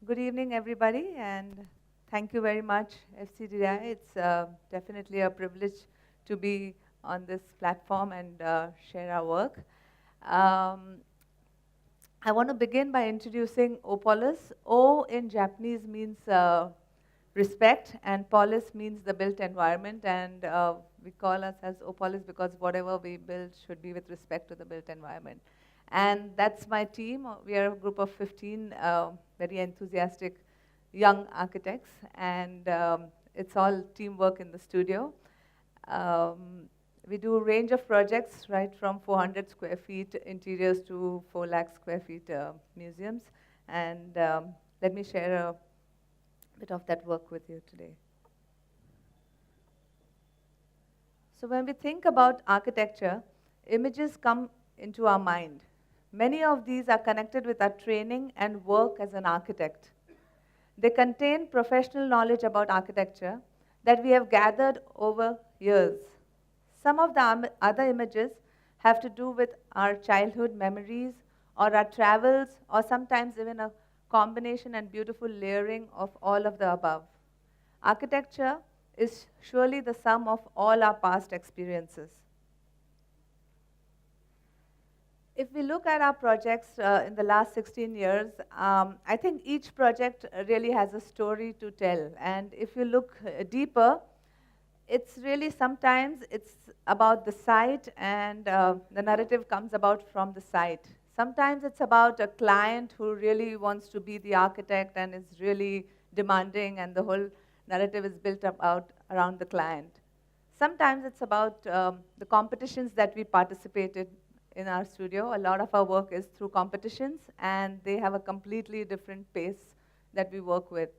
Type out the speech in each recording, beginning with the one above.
Good evening, everybody, and thank you very much, FCDI. It's definitely a privilege to be on this platform and share our work. Um, I want to begin by introducing Opolis. O in Japanese means respect, and polis means the built environment, and we call us as Opolis because whatever we build should be with respect to the built environment. And that's my team. We are a group of 15 very enthusiastic young architects, and it's all teamwork in the studio. We do a range of projects, right from 400 square feet interiors to 4 lakh square feet museums. And let me share a bit of that work with you today. So when we think about architecture, images come into our mind. Many of these are connected with our training and work as an architect. They contain professional knowledge about architecture that we have gathered over years. Some of the other images have to do with our childhood memories or our travels, or sometimes even a combination and beautiful layering of all of the above. Architecture is surely the sum of all our past experiences. If we look at our projects in the last 16 years, I think each project really has a story to tell. And if you look deeper, it's really sometimes it's about the site, and the narrative comes about from the site. Sometimes it's about a client who really wants to be the architect and is really demanding, and the whole narrative is built around the client. Sometimes it's about the competitions that we participated in our studio. A lot of our work is through competitions, and they have a completely different pace that we work with.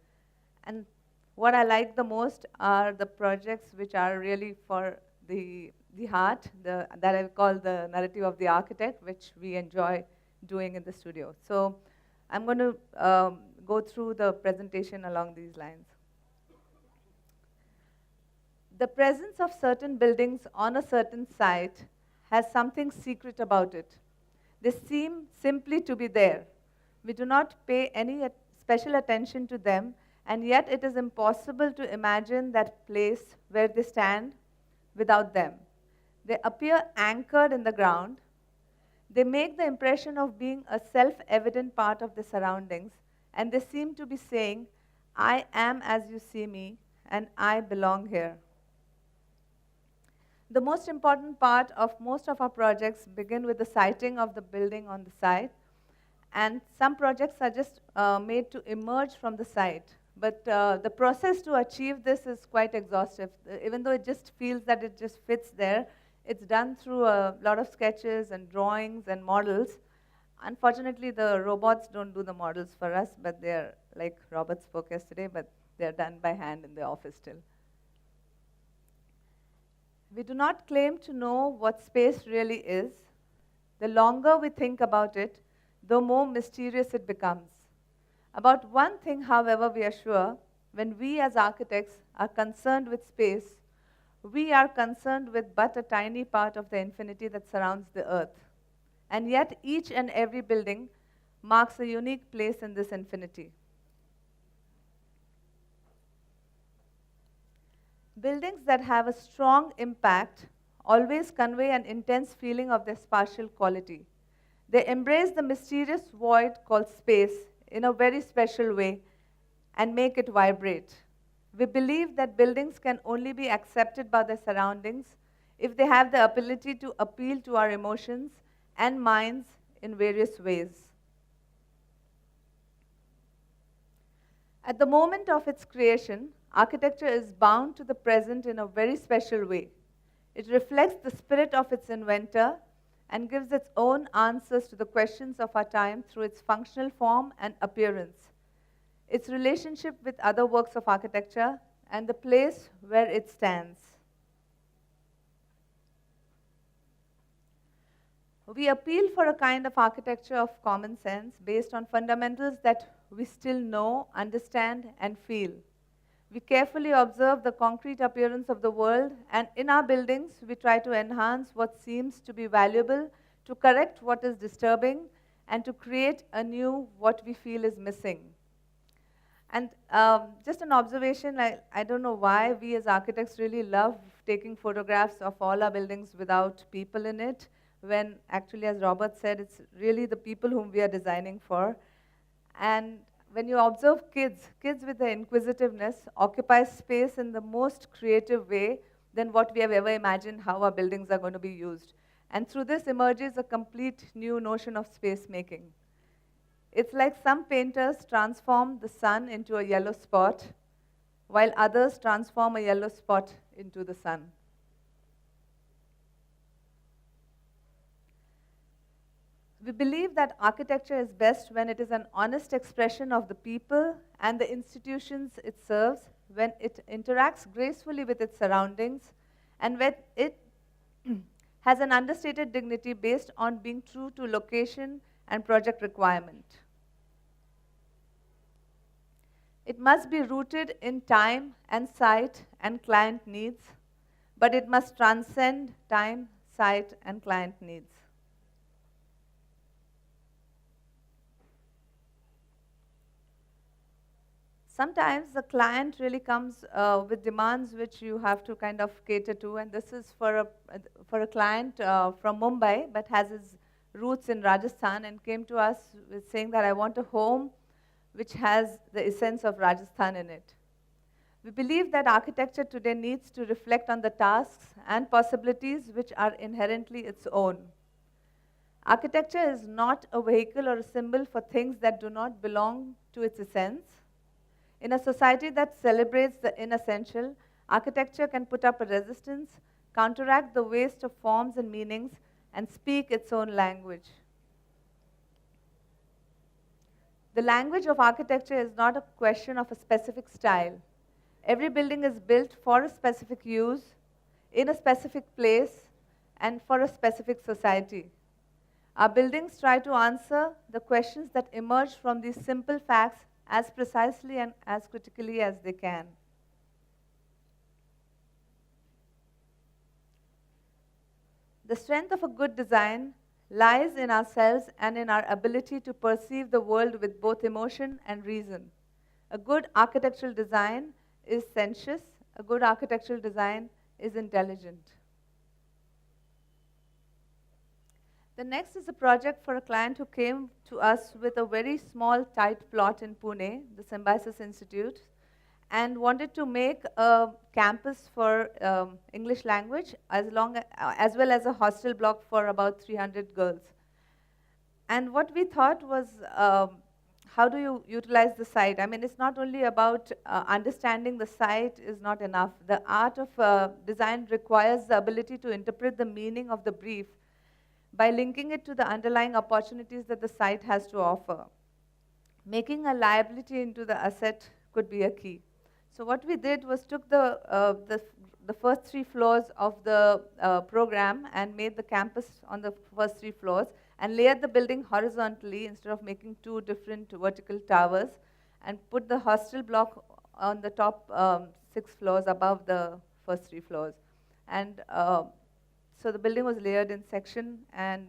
And what I like the most are the projects which are really for the heart, that I call the narrative of the architect, which we enjoy doing in the studio. So I'm going to go through the presentation along these lines. The presence of certain buildings on a certain site has something secret about it. They seem simply to be there. We do not pay any special attention to them, and yet it is impossible to imagine that place where they stand without them. They appear anchored in the ground. They make the impression of being a self-evident part of the surroundings, and they seem to be saying, I am as you see me, and I belong here. The most important part of most of our projects begin with the siting of the building on the site, and some projects are just made to emerge from the site. But the process to achieve this is quite exhaustive. Even though it just feels that it just fits there, it's done through a lot of sketches and drawings and models. Unfortunately, the robots don't do the models for us, but they're, like Robert spoke yesterday, but they're done by hand in the office still. We do not claim to know what space really is. The longer we think about it, the more mysterious it becomes. About one thing, however, we are sure: when we as architects are concerned with space, we are concerned with but a tiny part of the infinity that surrounds the earth. And yet each and every building marks a unique place in this infinity. Buildings that have a strong impact always convey an intense feeling of their spatial quality. They embrace the mysterious void called space in a very special way and make it vibrate. We believe that buildings can only be accepted by their surroundings if they have the ability to appeal to our emotions and minds in various ways. At the moment of its creation, architecture is bound to the present in a very special way. It reflects the spirit of its inventor and gives its own answers to the questions of our time through its functional form and appearance, its relationship with other works of architecture, and the place where it stands. We appeal for a kind of architecture of common sense based on fundamentals that we still know, understand, and feel. We carefully observe the concrete appearance of the world, and in our buildings, we try to enhance what seems to be valuable, to correct what is disturbing, and to create anew what we feel is missing. And just an observation, I don't know why we as architects really love taking photographs of all our buildings without people in it, when actually, as Robert said, it's really the people whom we are designing for. And when you observe kids, kids with their inquisitiveness occupy space in the most creative way than what we have ever imagined how our buildings are going to be used. And through this emerges a complete new notion of space making. It's like some painters transform the sun into a yellow spot, while others transform a yellow spot into the sun. We believe that architecture is best when it is an honest expression of the people and the institutions it serves, when it interacts gracefully with its surroundings, and when it has an understated dignity based on being true to location and project requirement. It must be rooted in time and site and client needs, but it must transcend time, site, and client needs. Sometimes the client really comes with demands which you have to kind of cater to, and this is for a client from Mumbai, but has his roots in Rajasthan, and came to us with saying that I want a home which has the essence of Rajasthan in it. We believe that architecture today needs to reflect on the tasks and possibilities which are inherently its own. Architecture is not a vehicle or a symbol for things that do not belong to its essence. In a society that celebrates the inessential, architecture can put up a resistance, counteract the waste of forms and meanings, and speak its own language. The language of architecture is not a question of a specific style. Every building is built for a specific use, in a specific place, and for a specific society. Our buildings try to answer the questions that emerge from these simple facts as precisely and as critically as they can. The strength of a good design lies in ourselves and in our ability to perceive the world with both emotion and reason. A good architectural design is sensuous. A good architectural design is intelligent. The next is a project for a client who came to us with a very small, tight plot in Pune, the Symbiosis Institute, and wanted to make a campus for English language as well as a hostel block for about 300 girls. And what we thought was, how do you utilize the site? I mean, it's not only about understanding the site is not enough. The art of design requires the ability to interpret the meaning of the brief by linking it to the underlying opportunities that the site has to offer. Making a liability into the asset could be a key. So what we did was took the first 3 floors of the program and made the campus on the first 3 floors and layered the building horizontally instead of making 2 different vertical towers, and put the hostel block on the top 6 floors above the first 3 floors. And so the building was layered in section, and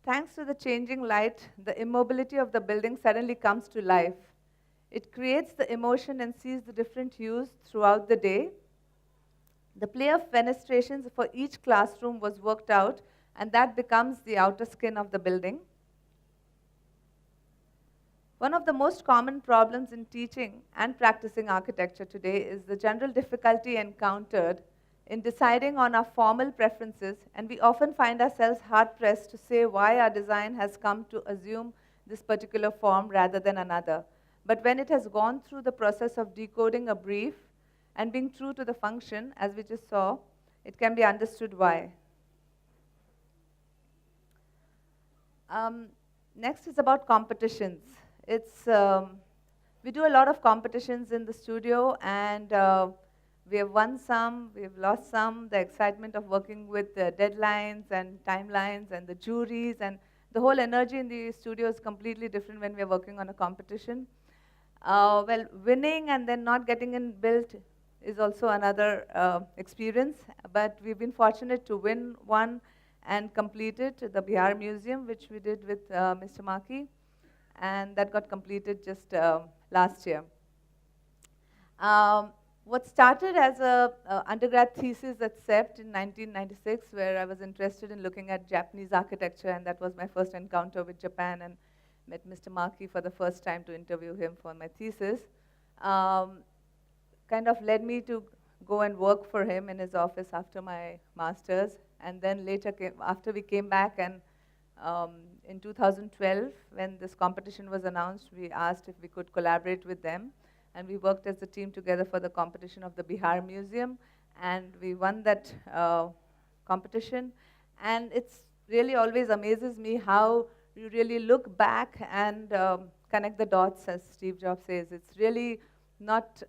thanks to the changing light, the immobility of the building suddenly comes to life. It creates the emotion and sees the different hues throughout the day. The play of fenestrations for each classroom was worked out, and that becomes the outer skin of the building. One of the most common problems in teaching and practicing architecture today is the general difficulty encountered in deciding on our formal preferences, and we often find ourselves hard-pressed to say why our design has come to assume this particular form rather than another. But when it has gone through the process of decoding a brief and being true to the function, as we just saw, it can be understood why. Next is about competitions. We do a lot of competitions in the studio, and we have won some, we have lost some. The excitement of working with deadlines and timelines and the juries, and the whole energy in the studio is completely different when we are working on a competition. Well, winning and then not getting in built is also another experience, but we've been fortunate to win one and completed the Bihar Museum, which we did with Mr. Maki, and that got completed just last year. What started as a undergrad thesis at CEPT in 1996, where I was interested in looking at Japanese architecture, and that was my first encounter with Japan, and met Mr. Maki for the first time to interview him for my thesis, kind of led me to go and work for him in his office after my master's. And then later, after we came back, and in 2012, when this competition was announced, we asked if we could collaborate with them. And we worked as a team together for the competition of the Bihar Museum, and we won that competition. And it's really always amazes me how you really look back and connect the dots, as Steve Jobs says. It's really not,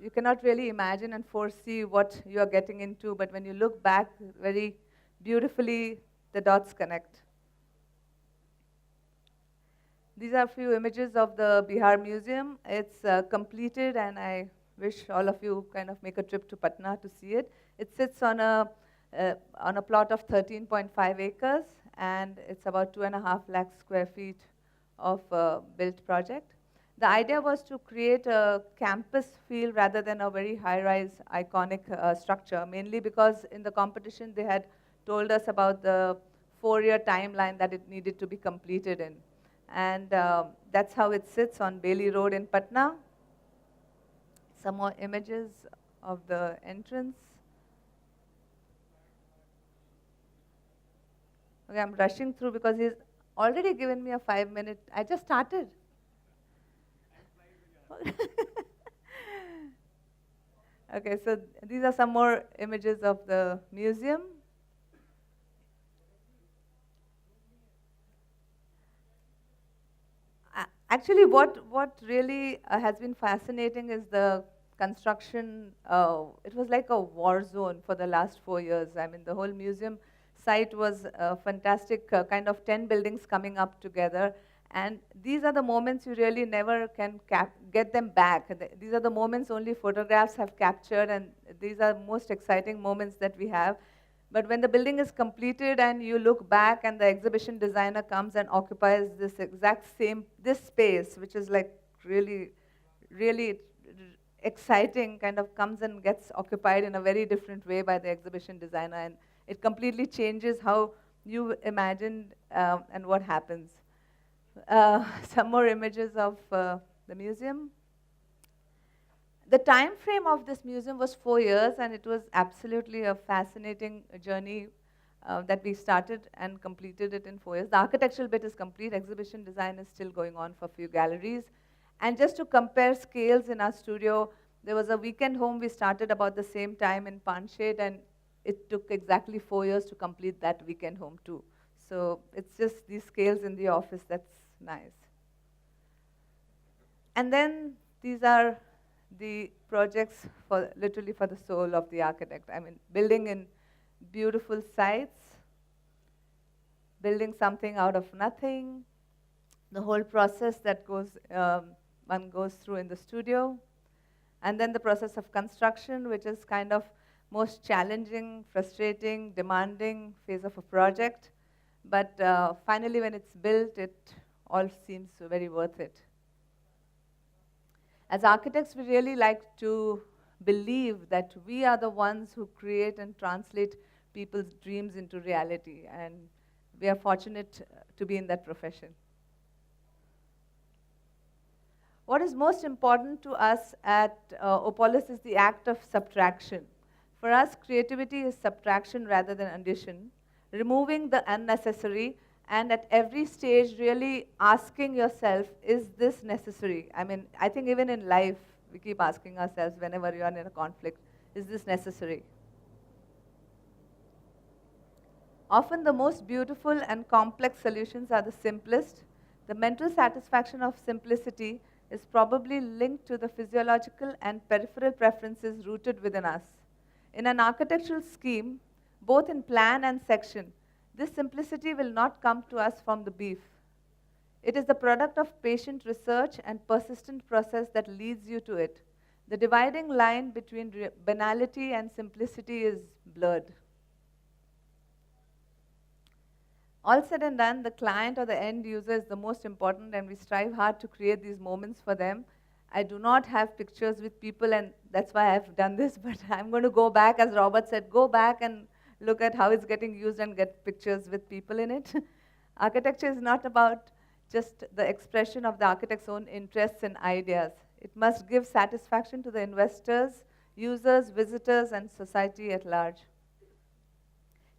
you cannot really imagine and foresee what you are getting into, but when you look back very beautifully, the dots connect. These are a few images of the Bihar Museum. It's completed, and I wish all of you kind of make a trip to Patna to see it. It sits on a plot of 13.5 acres, and it's about 2.5 lakh square feet of built project. The idea was to create a campus feel rather than a very high-rise, iconic structure, mainly because in the competition they had told us about the 4-year timeline that it needed to be completed in. And that's how it sits on Bailey Road in Patna. Some more images of the entrance. Okay, I'm rushing through because he's already given me a 5-minute. I just started. Okay, so these are some more images of the museum. Actually, what really has been fascinating is the construction. It was like a war zone for the last 4 years. I mean, the whole museum site was a fantastic kind of 10 buildings coming up together. And these are the moments you really never can get them back. These are the moments only photographs have captured, and these are most exciting moments that we have. But when the building is completed and you look back and the exhibition designer comes and occupies this exact same, this space, which is like really, really exciting, kind of comes and gets occupied in a very different way by the exhibition designer. And it completely changes how you imagined and what happens. Some more images of the museum. The time frame of this museum was 4 years, and it was absolutely a fascinating journey that we started and completed it in 4 years. The architectural bit is complete. Exhibition design is still going on for a few galleries. And just to compare scales in our studio, there was a weekend home we started about the same time in Panchete, and it took exactly 4 years to complete that weekend home too. So it's just these scales in the office that's nice. And then these are the projects for literally for the soul of the architect. I mean, building in beautiful sites, building something out of nothing, the whole process that one goes through in the studio, and then the process of construction, which is kind of most challenging, frustrating, demanding phase of a project. But finally, when it's built, it all seems very worth it. As architects, we really like to believe that we are the ones who create and translate people's dreams into reality, and we are fortunate to be in that profession. What is most important to us at Opolis is the act of subtraction. For us, creativity is subtraction rather than addition, removing the unnecessary, and at every stage really asking yourself, is this necessary? I mean, I think even in life, we keep asking ourselves whenever you are in a conflict, is this necessary? Often the most beautiful and complex solutions are the simplest. The mental satisfaction of simplicity is probably linked to the physiological and peripheral preferences rooted within us. In an architectural scheme, both in plan and section, this simplicity will not come to us from the beef. It is the product of patient research and persistent process that leads you to it. The dividing line between banality and simplicity is blurred. All said and done, the client or the end user is the most important, and we strive hard to create these moments for them. I do not have pictures with people, and that's why I've done this, but I'm going to go back, as Robert said, go back and look at how it's getting used and get pictures with people in it. Architecture is not about just the expression of the architect's own interests and ideas. It must give satisfaction to the investors, users, visitors, and society at large.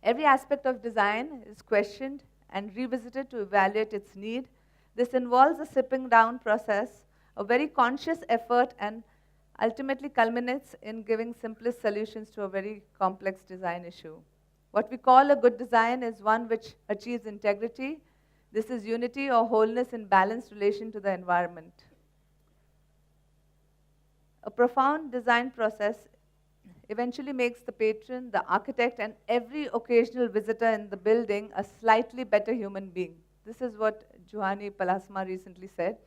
Every aspect of design is questioned and revisited to evaluate its need. This involves a stripping down process, a very conscious effort, and ultimately culminates in giving simplest solutions to a very complex design issue. What we call a good design is one which achieves integrity. This is unity or wholeness in balanced relation to the environment. A profound design process eventually makes the patron, the architect, and every occasional visitor in the building a slightly better human being. This is what Juhani Palasma recently said.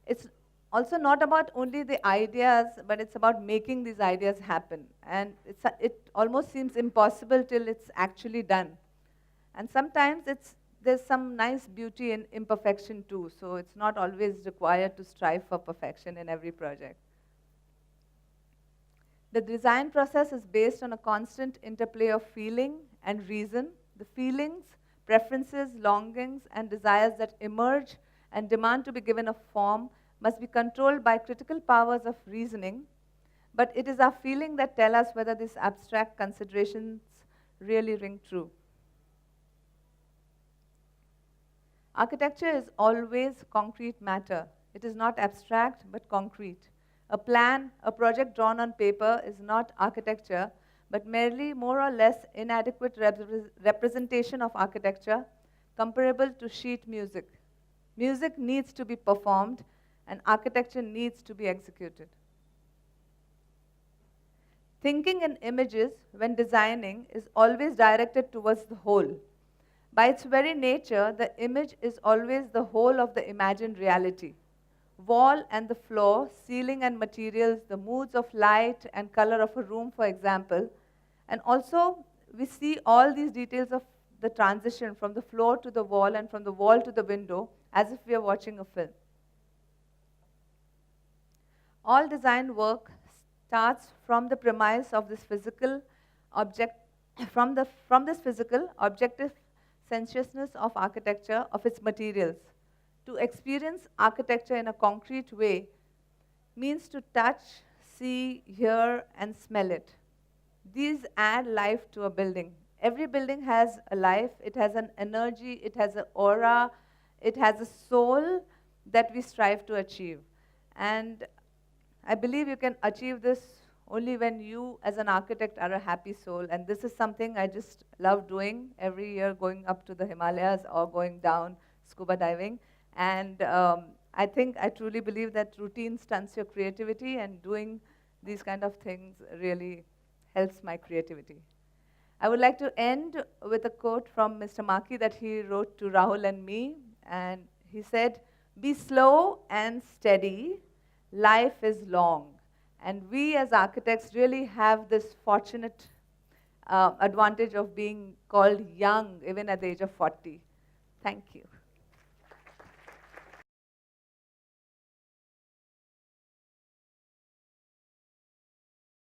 It's also not about only the ideas, but it's about making these ideas happen. And it almost seems impossible till it's actually done. And sometimes there's some nice beauty in imperfection too, so it's not always required to strive for perfection in every project. The design process is based on a constant interplay of feeling and reason. The feelings, preferences, longings, and desires that emerge and demand to be given a form must be controlled by critical powers of reasoning, but it is our feeling that tell us whether these abstract considerations really ring true. Architecture is always concrete matter. It is not abstract, but concrete. A plan, a project drawn on paper is not architecture, but merely more or less inadequate representation of architecture, comparable to sheet music. Music needs to be performed, and architecture needs to be executed. Thinking in images when designing is always directed towards the whole. By its very nature, the image is always the whole of the imagined reality. Wall and the floor, ceiling and materials, the moods of light and color of a room, for example. And also, we see all these details of the transition from the floor to the wall and from the wall to the window as if we are watching a film. All design work starts from the premise of this physical from this physical objective sensuousness of architecture, of its materials. To experience architecture in a concrete way means to touch, see, hear, and smell it. These add life to a building. Every building has a life, it has an energy, it has an aura, it has a soul that we strive to achieve. And I believe you can achieve this only when you, as an architect, are a happy soul. And this is something I just love doing every year, going up to the Himalayas or going down scuba diving. And I truly believe that routine stunts your creativity, and doing these kind of things really helps my creativity. I would like to end with a quote from Mr. Maki that he wrote to Rahul and me. And he said, "Be slow and steady. Life is long." And we as architects really have this fortunate advantage of being called young even at the age of 40. Thank you.